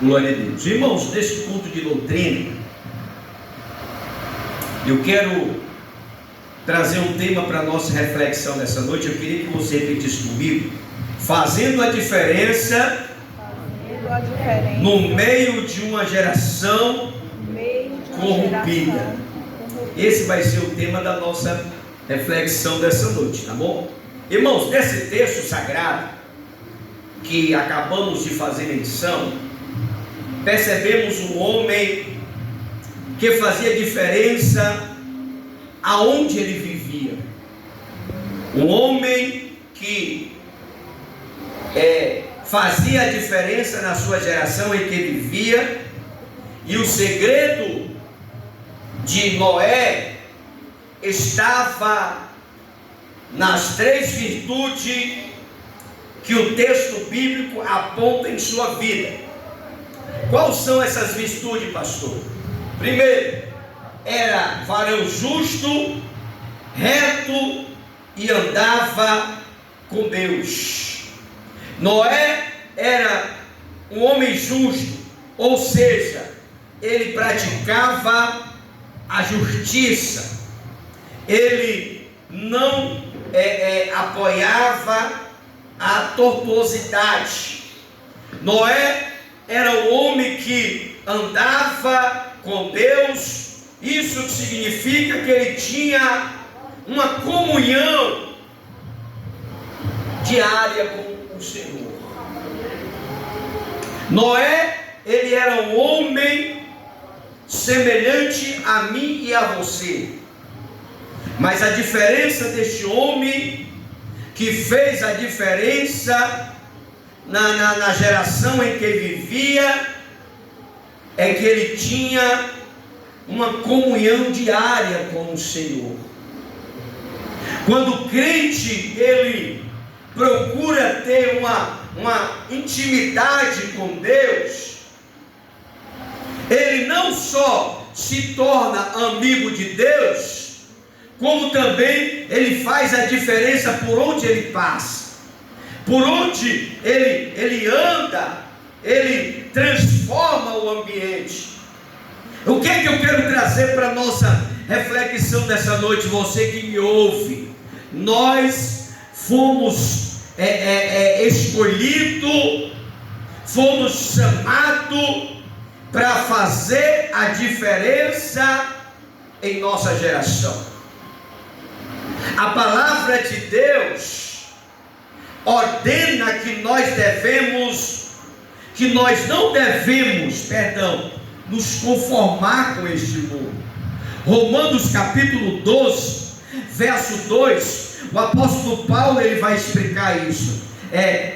Glória a Deus. Irmãos, nesse culto de doutrina, eu quero trazer um tema para a nossa reflexão nessa noite. Eu queria que você repetisse comigo: fazendo a diferença no meio de uma geração corrompida. Esse vai ser o tema da nossa reflexão dessa noite, tá bom? Irmãos, nesse texto sagrado que acabamos de fazer menção, percebemos um homem que fazia diferença aonde ele vivia. Um homem que fazia a diferença na sua geração em que ele vivia. E o segredo de Noé estava nas três virtudes que o texto bíblico aponta em sua vida. Quais são essas virtudes, pastor? Primeiro, era varão justo, reto e andava com Deus. Noé era um homem justo, ou seja, ele praticava a justiça, ele não apoiava a tortuosidade. Noé era um homem que andava com Deus. Isso significa que ele tinha uma comunhão diária com o Senhor. Noé, ele era um homem semelhante a mim e a você. Mas a diferença deste homem, que fez a diferença na geração em que ele vivia, é que ele tinha uma comunhão diária com o Senhor. Quando o crente, ele procura ter uma intimidade com Deus, ele não só se torna amigo de Deus, como também ele faz a diferença por onde ele passa, por onde ele anda, ele transforma o ambiente. O que é que eu quero trazer para a nossa reflexão dessa noite? Você que me ouve, nós fomos escolhidos, fomos chamados para fazer a diferença em nossa geração. A palavra de Deus ordena que nós não devemos, nos conformar com este mundo. Romanos capítulo 12, verso 2, o apóstolo Paulo ele vai explicar isso.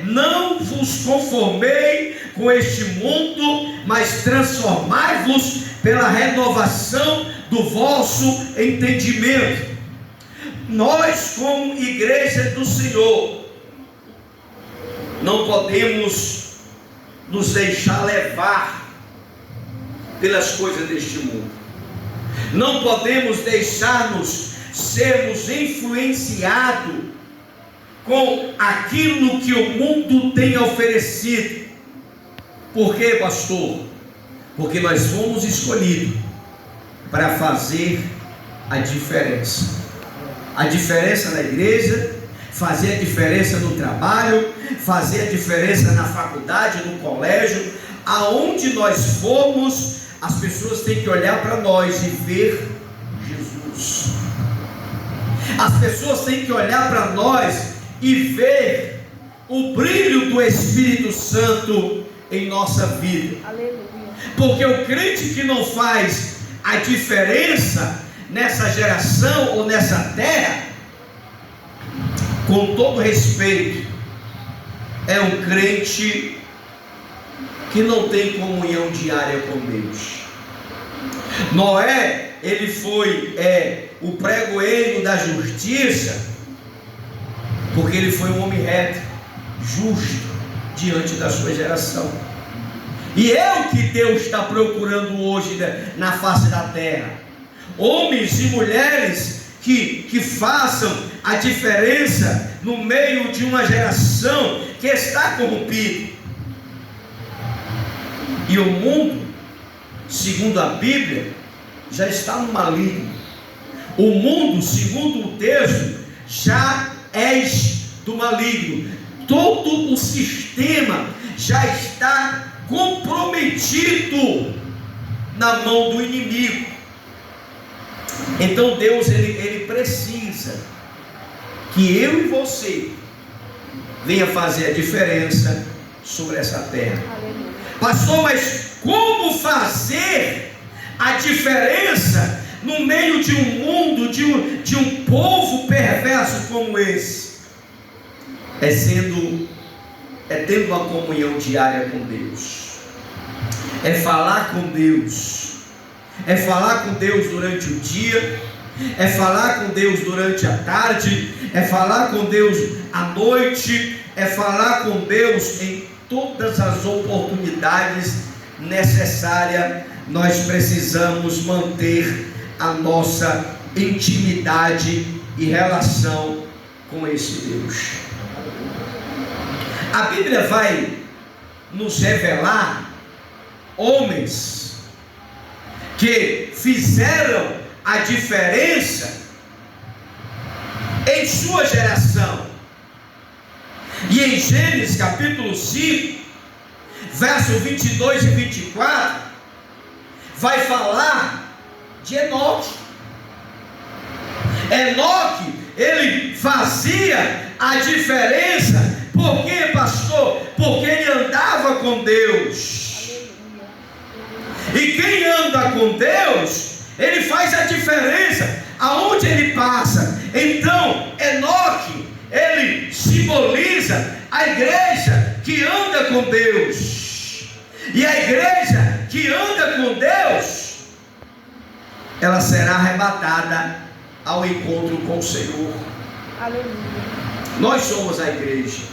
Não vos conformei com este mundo, mas transformai-vos pela renovação do vosso entendimento. Nós, como igreja do Senhor, não podemos nos deixar levar pelas coisas deste mundo. Não podemos deixar-nos sermos influenciados com aquilo que o mundo tem oferecido. Por quê, pastor? Porque nós fomos escolhidos para fazer a diferença. A diferença na igreja, fazer a diferença no trabalho, fazer a diferença na faculdade, no colégio, aonde nós formos, as pessoas têm que olhar para nós e ver Jesus. As pessoas têm que olhar para nós e ver o brilho do Espírito Santo em nossa vida. Aleluia. Porque o crente que não faz a diferença nessa geração ou nessa terra, com todo respeito, é um crente que não tem comunhão diária com Deus. Noé, ele foi o pregoeiro da justiça, porque ele foi um homem reto, justo, diante da sua geração. E é o que Deus está procurando hoje na face da terra. Homens e mulheres que façam a diferença no meio de uma geração que está corrompida. E o mundo, segundo a Bíblia, já está no maligno. O mundo, segundo o texto, já és do maligno. Todo o sistema já está comprometido na mão do inimigo. Então Deus ele precisa que eu e você venha fazer a diferença sobre essa terra. Pastor, mas como fazer a diferença no meio de um mundo, de um povo perverso como esse? É tendo uma comunhão diária com Deus, é falar com Deus, é falar com Deus durante o dia, é falar com Deus durante a tarde, é falar com Deus à noite, é falar com Deus em todas as oportunidades necessárias. Nós precisamos manter a nossa intimidade e relação com esse Deus. A Bíblia vai nos revelar homens que fizeram a diferença em sua geração. E em Gênesis capítulo 5, verso 22 e 24, vai falar de Enoque. Enoque, ele fazia a diferença. Por quê, pastor? Porque ele andava com Deus. E quem anda com Deus, ele faz a diferença aonde ele passa. Então, Enoque, ele simboliza a igreja que anda com Deus. E a igreja que anda com Deus, ela será arrebatada ao encontro com o Senhor. Aleluia. Nós somos a igreja.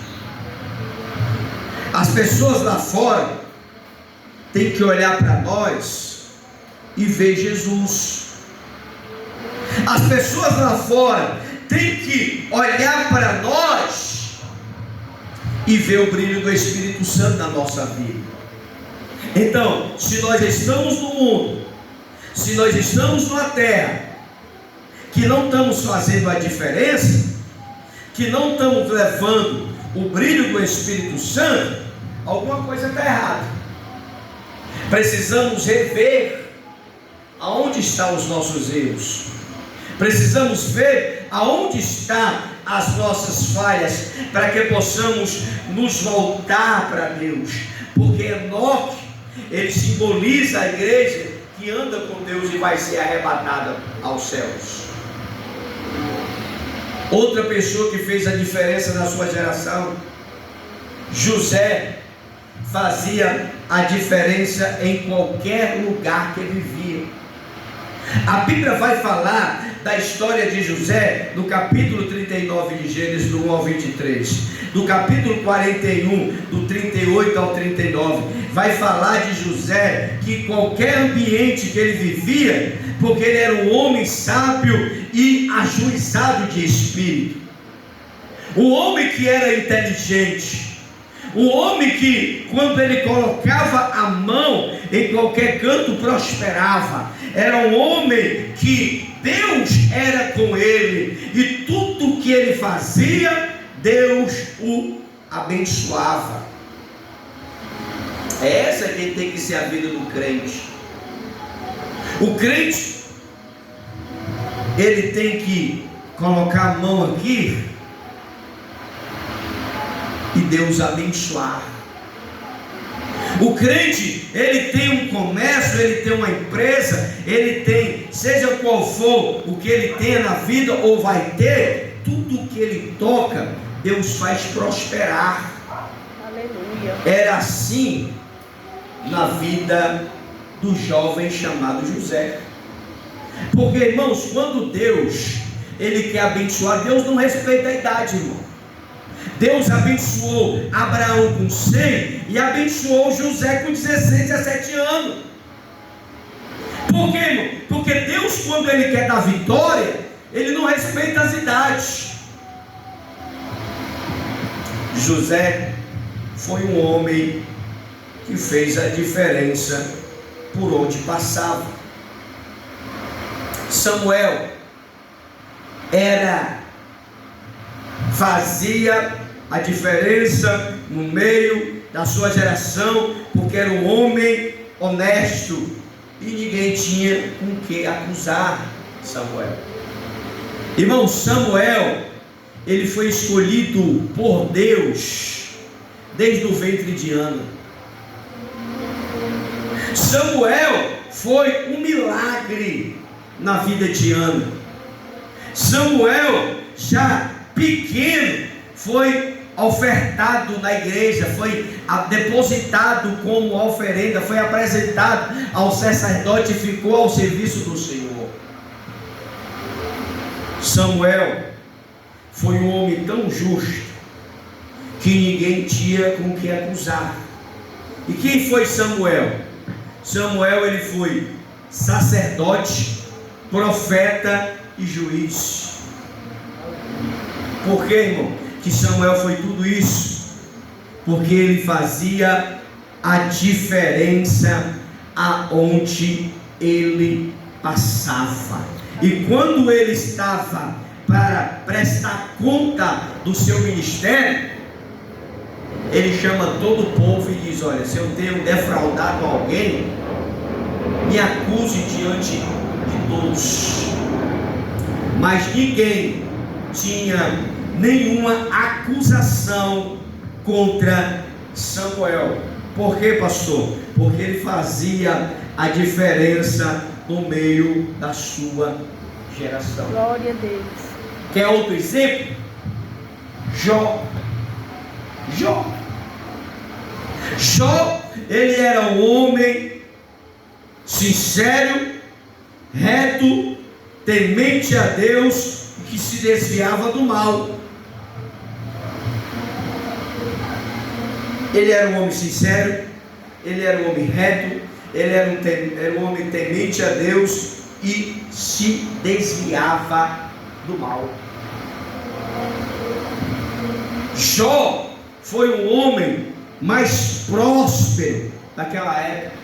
As pessoas lá fora têm que olhar para nós e ver Jesus. As pessoas lá fora têm que olhar para nós e ver o brilho do Espírito Santo na nossa vida. Então, se nós estamos no mundo, se nós estamos numa terra que não estamos fazendo a diferença, que não estamos levando o brilho do Espírito Santo, alguma coisa está errada. Precisamos rever aonde estão os nossos erros. Precisamos ver aonde estão as nossas falhas, para que possamos nos voltar para Deus. Porque Enoque, ele simboliza a igreja que anda com Deus e vai ser arrebatada aos céus. Outra pessoa que fez a diferença na sua geração, José, fazia a diferença em qualquer lugar que ele vivia. A Bíblia vai falar da história de José no capítulo 39 de Gênesis, do 1 ao 23, do capítulo 41, do 38 ao 39, vai falar de José, que qualquer ambiente que ele vivia, porque ele era um homem sábio e ajuizado de espírito, um homem que era inteligente, um homem que, quando ele colocava a mão em qualquer canto, prosperava. Era um homem que Deus era com ele, e tudo que ele fazia, Deus o abençoava. Essa que tem que ser a vida do crente. O crente, ele tem que colocar a mão aqui e Deus abençoar. O crente, ele tem um comércio, ele tem uma empresa, ele tem, seja qual for o que ele tenha na vida ou vai ter, tudo que ele toca, Deus faz prosperar. Aleluia. Era assim na vida do jovem chamado José. Porque, irmãos, quando Deus, ele quer abençoar, Deus não respeita a idade, irmão. Deus abençoou Abraão com 100 e abençoou José com 16, 17 anos. Por quê, irmão? Porque Deus, quando ele quer dar vitória, ele não respeita as idades. José foi um homem que fez a diferença por onde passava. Samuel fazia a diferença no meio da sua geração, porque era um homem honesto e ninguém tinha com que acusar Samuel. Irmão, Samuel, ele foi escolhido por Deus desde o ventre de Ana. Samuel foi um milagre na vida de Ana. Samuel, já pequeno, foi ofertado na igreja, foi depositado como oferenda, foi apresentado ao sacerdote e ficou ao serviço do Senhor. Samuel foi um homem tão justo que ninguém tinha com que acusar. E quem foi Samuel? Samuel, ele foi sacerdote, profeta e juiz. Por que, irmão, que Samuel foi tudo isso? Porque ele fazia a diferença aonde ele passava. E quando ele estava para prestar conta do seu ministério, ele chama todo o povo e diz: olha, se eu tenho defraudado alguém, me acuse diante de todos. Mas ninguém tinha nenhuma acusação contra Samuel. Por quê, pastor? Porque ele fazia a diferença no meio da sua geração. Glória a Deus. Quer outro exemplo? Jó, ele era um homem sincero, reto, temente a Deus, que se desviava do mal. Ele era um homem sincero, ele era um homem reto, ele era um homem temente a Deus e se desviava do mal. Jó foi um homem mais próspero daquela época.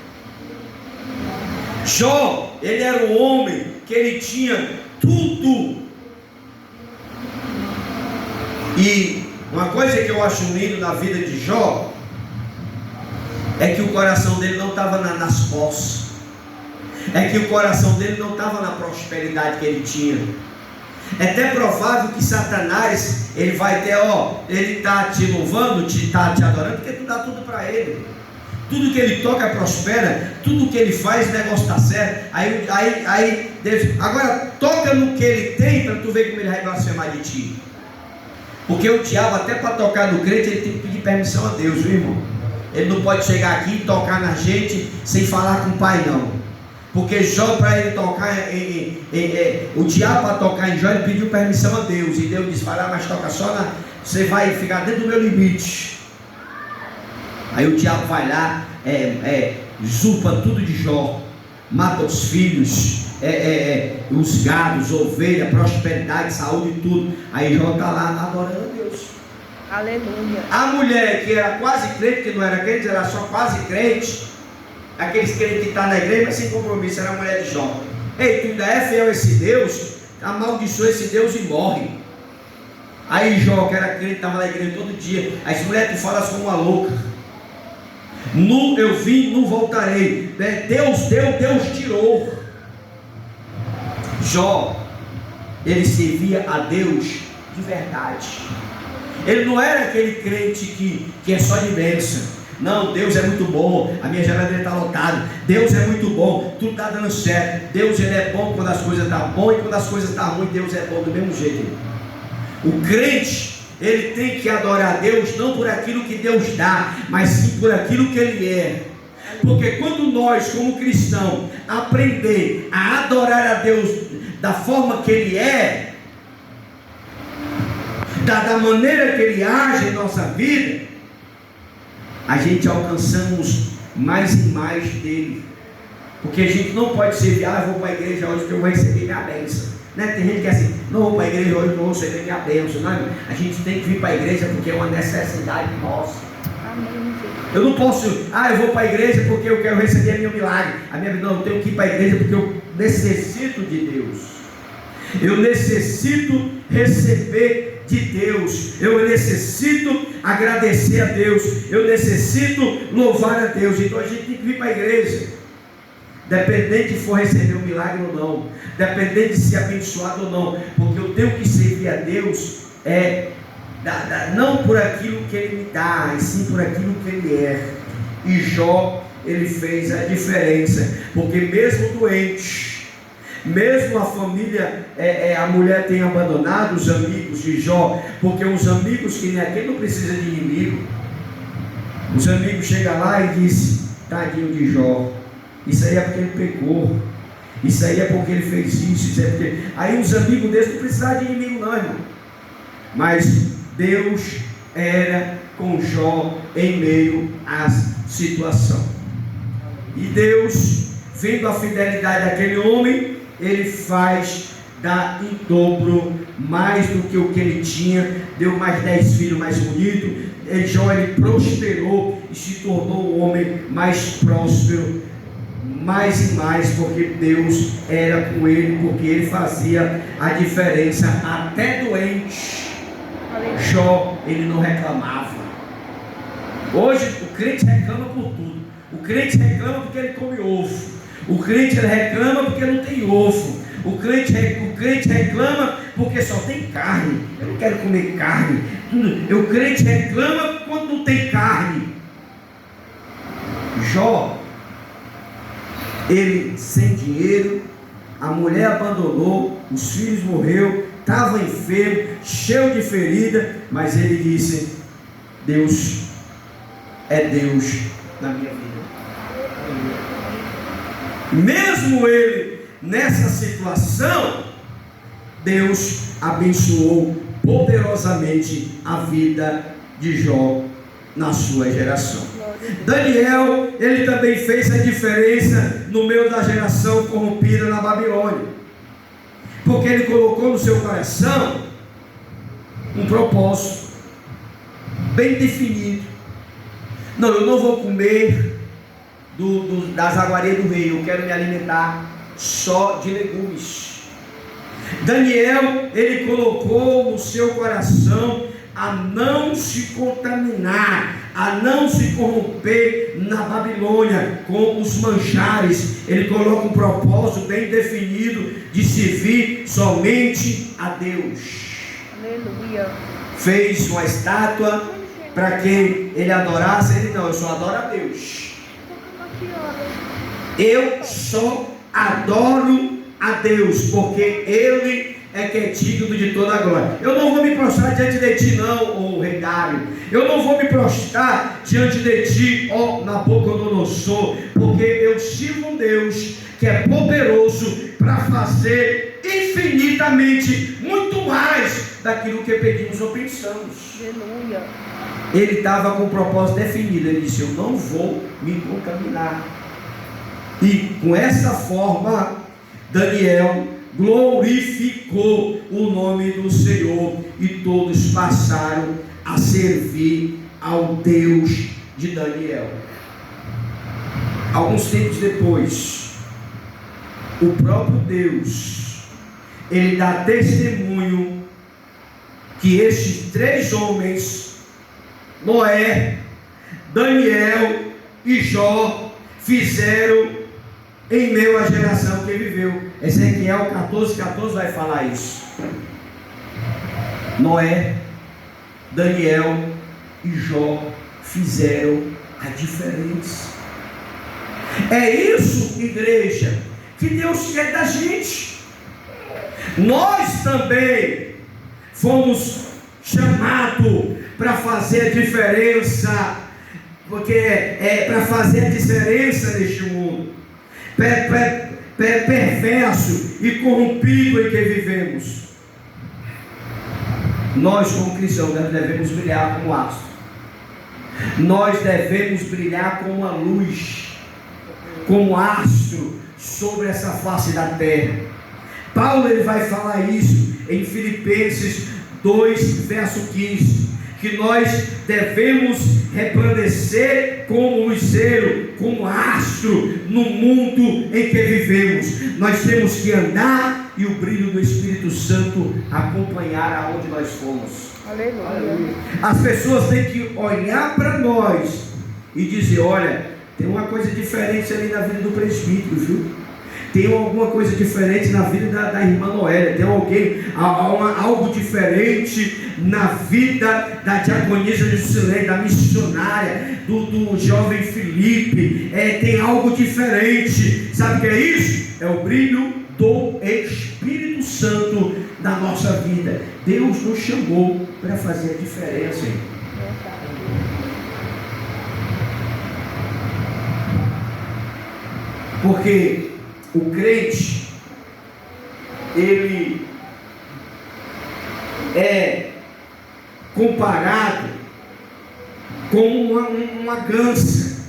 Jó, ele era um homem que ele tinha tudo. E uma coisa que eu acho lindo na vida de Jó é que o coração dele não estava nas posses, é que o coração dele não estava na prosperidade que ele tinha. É até provável que Satanás, ele vai ter, ele está te louvando, está te adorando, porque tu dá tudo para ele. Tudo que ele toca prospera, tudo que ele faz, o negócio está certo. Aí Deus, agora toca no que ele tem, para tu ver como ele vai blasfemar de ti. Porque o diabo, até para tocar no crente, ele tem que pedir permissão a Deus, viu, irmão? Ele não pode chegar aqui e tocar na gente sem falar com o pai, não. Porque Jó, para ele tocar, o diabo para tocar em Jó, ele pediu permissão a Deus. E Deus disse: vai lá, mas toca só você vai ficar dentro do meu limite. Aí o diabo vai lá, usurpa tudo de Jó, mata os filhos, os gados, ovelha, prosperidade, saúde e tudo. Aí Jó está lá adorando a Deus. Aleluia. A mulher que era quase crente, que não era crente, era só quase crente, aqueles crentes que estão na igreja, mas sem compromisso, era a mulher de Jó. Ei, tu ainda é fiel a esse Deus? Amaldiçoa esse Deus e morre. Aí Jó, que era crente, estava na igreja todo dia. Aí essa mulher, tu falas como uma louca. Eu vim, não voltarei. Deus deu, Deus tirou. Jó, ele servia a Deus de verdade. Ele não era aquele crente que é só de bênção. Não, Deus é muito bom, a minha geladeira está lotada. Deus é muito bom, tudo está dando certo. Deus, ele é bom quando as coisas estão boas, e quando as coisas estão ruins, Deus é bom do mesmo jeito. O crente, ele tem que adorar a Deus não por aquilo que Deus dá, mas sim por aquilo que ele é. Porque quando nós, como cristãos, aprender a adorar a Deus da forma que ele é, da maneira que ele age em nossa vida, a gente alcançamos mais e mais dele. Porque a gente não pode servir: eu vou para a igreja hoje porque eu vou receber minha bênção, né? Tem gente que é assim: não vou para a igreja hoje porque eu vou receber minha bênção. Não, a gente tem que vir para a igreja porque é uma necessidade nossa. Eu não posso, eu vou para a igreja porque eu quero receber meu milagre. Não, eu tenho que ir para a igreja porque eu necessito de Deus. Eu necessito receber de Deus. Eu necessito agradecer a Deus. Eu necessito louvar a Deus. Então a gente tem que vir para a igreja. Dependente de for receber um milagre ou não, dependente de ser abençoado ou não, porque eu tenho que servir a Deus não por aquilo que Ele me dá, e sim por aquilo que Ele é. E Jó, ele fez a diferença, porque mesmo doente, mesmo a família, a mulher tenha abandonado os amigos de Jó, porque os amigos, que nem aquele não precisa de inimigo, os amigos chegam lá e dizem: tadinho de Jó, isso aí é porque ele pecou, isso aí é porque ele fez isso é porque... Aí os amigos deles não precisavam de inimigo não, irmão. Mas Deus era com Jó em meio à situação. E Deus, vendo a fidelidade daquele homem, Ele faz dar em dobro mais do que o que ele tinha, deu mais 10 filhos mais bonitos. Jó, ele prosperou e se tornou o homem mais próspero, mais e mais, porque Deus era com ele, porque ele fazia a diferença. Até doente, Jó, ele não reclamava. Hoje o crente reclama por tudo. O crente reclama porque ele come ovo. O crente ele reclama porque não tem ovo. O crente reclama porque só tem carne. Eu não quero comer carne. O crente reclama quando não tem carne. Jó, ele sem dinheiro, a mulher abandonou, os filhos morreu, estava enfermo, cheio de ferida, mas ele disse: Deus é Deus na minha vida. Mesmo ele nessa situação, Deus abençoou poderosamente a vida de Jó na sua geração. Daniel, ele também fez a diferença no meio da geração corrompida na Babilônia, porque ele colocou no seu coração um propósito bem definido. Não, eu não vou comer das aguarias do rei, eu quero me alimentar só de legumes. Daniel, ele colocou no seu coração a não se contaminar, a não se corromper na Babilônia com os manjares. Ele coloca um propósito bem definido de servir somente a Deus. Aleluia. Fez uma estátua para que ele adorasse. Ele não, eu só adoro a Deus. Eu só adoro a Deus, porque Ele é que é digno de toda a glória. Eu não vou me prostrar diante de ti, não, ó rei Dário. Eu não vou me prostrar diante de ti, ó Nabucodonosor, porque eu sirvo um Deus que é poderoso para fazer infinitamente muito mais daquilo que pedimos ou pensamos. Aleluia. Ele estava com o propósito definido. Ele disse: eu não vou me contaminar. E com essa forma, Daniel glorificou o nome do Senhor, e todos passaram a servir ao Deus de Daniel. Alguns tempos depois, o próprio Deus, ele dá testemunho que estes 3 homens, Noé, Daniel e Jó, fizeram em meio à geração que viveu. Ezequiel 14:14 vai falar isso. Noé, Daniel e Jó fizeram a diferença. É isso, igreja, que Deus quer da gente. Nós também fomos chamados para fazer a diferença, porque para fazer a diferença neste mundo perverso e corrompido em que vivemos. Nós, como cristãos, devemos brilhar como astro. Nós devemos brilhar como a luz, como astro sobre essa face da terra. Paulo, ele vai falar isso em Filipenses 2, verso 15, que nós devemos resplandecer como luzeiro, como astro no mundo em que vivemos. Nós temos que andar e o brilho do Espírito Santo acompanhar aonde nós fomos. Aleluia. As pessoas têm que olhar para nós e dizer: olha, tem uma coisa diferente ali na vida do presbítero, viu? Tem alguma coisa diferente na vida da irmã Noélia. Tem algo diferente na vida da diaconisa Juscelene, da missionária, do jovem Felipe. Tem algo diferente. Sabe o que é isso? É o brilho do Espírito Santo na nossa vida. Deus nos chamou para fazer a diferença. Porque o crente, ele é comparado com uma gança.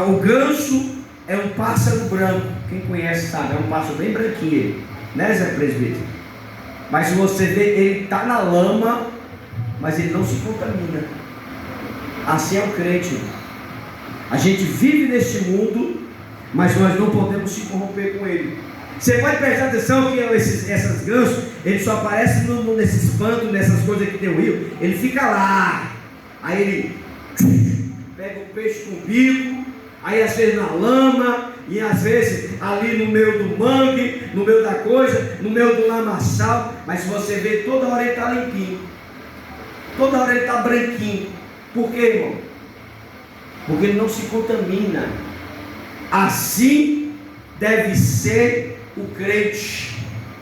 O ganso é um pássaro branco. Quem conhece sabe, é um pássaro bem branquinho, né, Zé Presbítero? Mas se você vê, ele está na lama, mas ele não se contamina. Assim é o crente. A gente vive neste mundo, mas nós não podemos se corromper com ele. Você pode prestar atenção que essas gansos, eles só aparecem nesses pantos, nessas coisas que tem o rio. Ele fica lá, aí ele pega o peixe com o bico, aí às vezes na lama, e às vezes ali no meio do mangue, no meio da coisa, no meio do lamaçal. Mas se você vê, toda hora ele está limpinho, toda hora ele está branquinho. Por quê, irmão? Porque ele não se contamina. Assim deve ser o crente.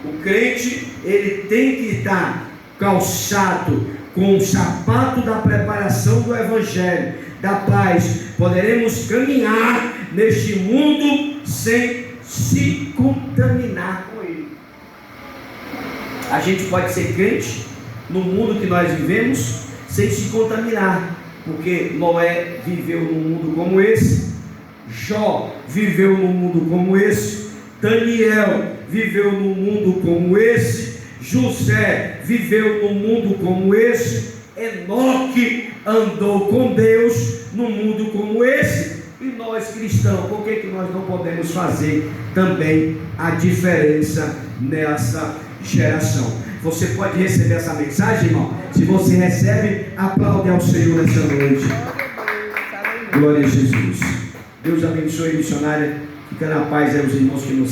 O crente, ele tem que estar calçado com o sapato da preparação do Evangelho, da paz. Poderemos caminhar neste mundo sem se contaminar com ele. A gente pode ser crente no mundo que nós vivemos sem se contaminar, porque Noé viveu num mundo como esse, Jó viveu num mundo como esse, Daniel viveu num mundo como esse, José viveu num mundo como esse, Enoque andou com Deus num mundo como esse. E nós cristãos, por que nós não podemos fazer também a diferença nessa geração? Você pode receber essa mensagem, irmão? Se você recebe, aplaude ao Senhor nessa noite. Glória a Jesus. Deus abençoe, missionária. Fica na paz, os irmãos que nos